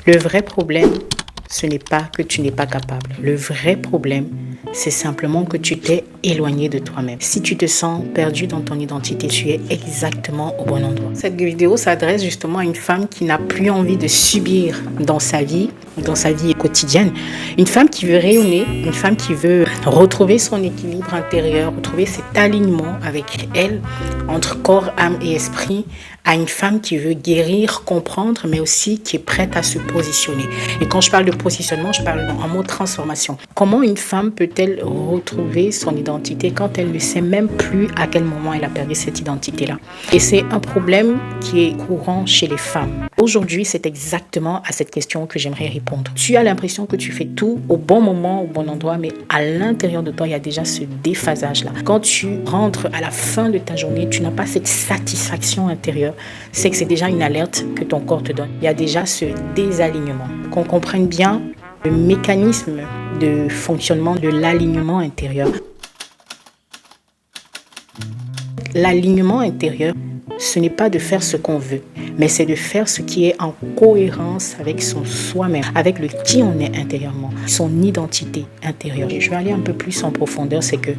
Le vrai problème, ce n'est pas que tu n'es pas capable. Le vrai problème, c'est simplement que tu t'es éloigné de toi-même. Si tu te sens perdu dans ton identité, tu es exactement au bon endroit. Cette vidéo s'adresse justement à une femme qui n'a plus envie de subir dans sa vie quotidienne. Une femme qui veut rayonner, une femme qui veut retrouver son équilibre intérieur, retrouver cet alignement avec elle, entre corps, âme et esprit, à une femme qui veut guérir, comprendre, mais aussi qui est prête à se positionner. Et quand je parle de positionnement, je parle en mot transformation. Comment une femme peut-elle retrouver son identité quand elle ne sait même plus à quel moment elle a perdu cette identité-là? Et c'est un problème qui est courant chez les femmes. Aujourd'hui, c'est exactement à cette question que j'aimerais répondre. Tu as l'impression que tu fais tout au bon moment, au bon endroit, mais à l'intérieur de toi, il y a déjà ce déphasage-là. Quand tu rentres à la fin de ta journée, tu n'as pas cette satisfaction intérieure. C'est que c'est déjà une alerte que ton corps te donne. Il y a déjà ce désalignement. Qu'on comprenne bien le mécanisme de fonctionnement de l'alignement intérieur. L'alignement intérieur, ce n'est pas de faire ce qu'on veut, mais c'est de faire ce qui est en cohérence avec son soi-même, avec le qui on est intérieurement, son identité intérieure. Et je vais aller un peu plus en profondeur, c'est que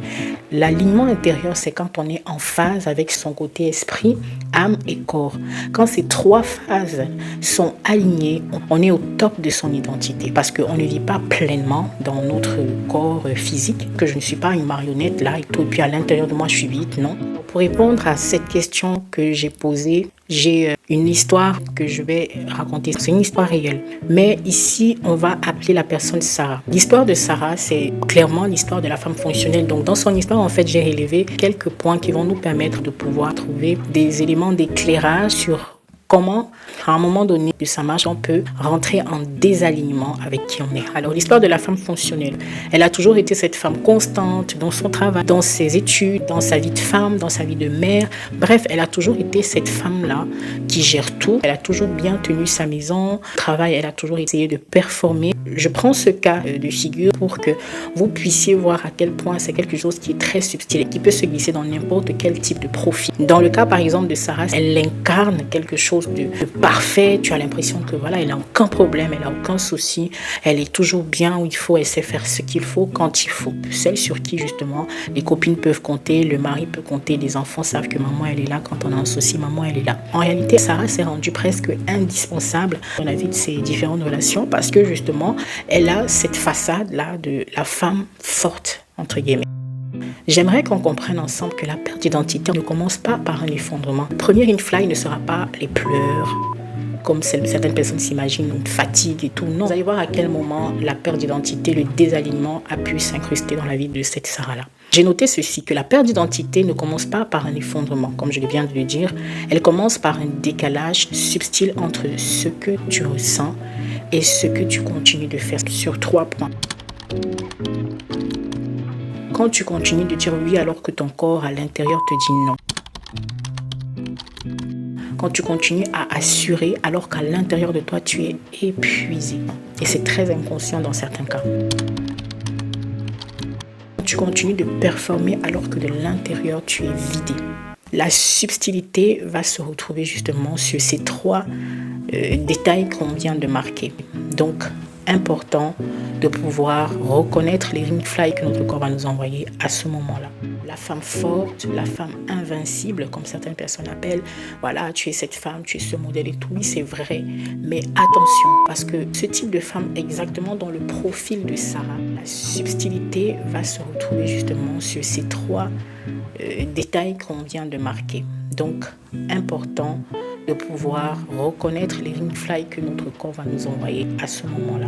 l'alignement intérieur, c'est quand on est en phase avec son côté esprit, âme et corps. Quand ces trois phases sont alignées, on est au top de son identité parce qu'on ne vit pas pleinement dans notre corps physique, que je ne suis pas une marionnette là et tout, et puis à l'intérieur de moi je suis vide, non. Pour répondre à cette question que j'ai posée, j'ai une histoire que je vais raconter. C'est une histoire réelle. Mais ici, on va appeler la personne Sarah. L'histoire de Sarah, c'est clairement l'histoire de la femme fonctionnelle. Donc, dans son histoire, en fait, j'ai relevé quelques points qui vont nous permettre de pouvoir trouver des éléments d'éclairage sur comment, à un moment donné de sa marche, on peut rentrer en désalignement avec qui on est. Alors, l'histoire de la femme fonctionnelle, elle a toujours été cette femme constante dans son travail, dans ses études, dans sa vie de femme, dans sa vie de mère. Bref, elle a toujours été cette femme-là qui gère tout. Elle a toujours bien tenu sa maison. Travail, elle a toujours essayé de performer. Je prends ce cas de figure pour que vous puissiez voir à quel point c'est quelque chose qui est très subtil et qui peut se glisser dans n'importe quel type de profil. Dans le cas, par exemple, de Sarah, elle incarne quelque chose de parfait. Tu as l'impression que voilà, elle n'a aucun problème, elle n'a aucun souci, elle est toujours bien où il faut, elle sait faire ce qu'il faut quand il faut. Celle sur qui justement les copines peuvent compter, le mari peut compter, les enfants savent que maman elle est là quand on a un souci, maman elle est là. En réalité, Sarah s'est rendue presque indispensable dans la vie de ses différentes relations parce que justement, elle a cette façade là de la femme forte entre guillemets. J'aimerais qu'on comprenne ensemble que la perte d'identité ne commence pas par un effondrement. Le premier in-fly ne sera pas les pleurs, comme certaines personnes s'imaginent, une fatigue et tout. Non, vous allez voir à quel moment la perte d'identité, le désalignement a pu s'incruster dans la vie de cette Sarah-là. J'ai noté ceci, que la perte d'identité ne commence pas par un effondrement, comme je viens de le dire. Elle commence par un décalage subtil entre ce que tu ressens et ce que tu continues de faire sur 3 points. Quand tu continues de dire oui alors que ton corps à l'intérieur te dit non. Quand tu continues à assurer alors qu'à l'intérieur de toi tu es épuisé. Et c'est très inconscient dans certains cas. Tu continues de performer alors que de l'intérieur tu es vidé. La subtilité va se retrouver justement sur ces 3 détails qu'on vient de marquer. Donc, important de pouvoir reconnaître les ring fly que notre corps va nous envoyer à ce moment-là. La femme forte, la femme invincible, comme certaines personnes appellent. Voilà, tu es cette femme, tu es ce modèle et tout. Oui, c'est vrai. Mais attention, parce que ce type de femme, exactement dans le profil de Sarah, la subtilité va se retrouver justement sur ces 3 détails qu'on vient de marquer. Donc, important de pouvoir reconnaître les ring fly que notre corps va nous envoyer à ce moment-là.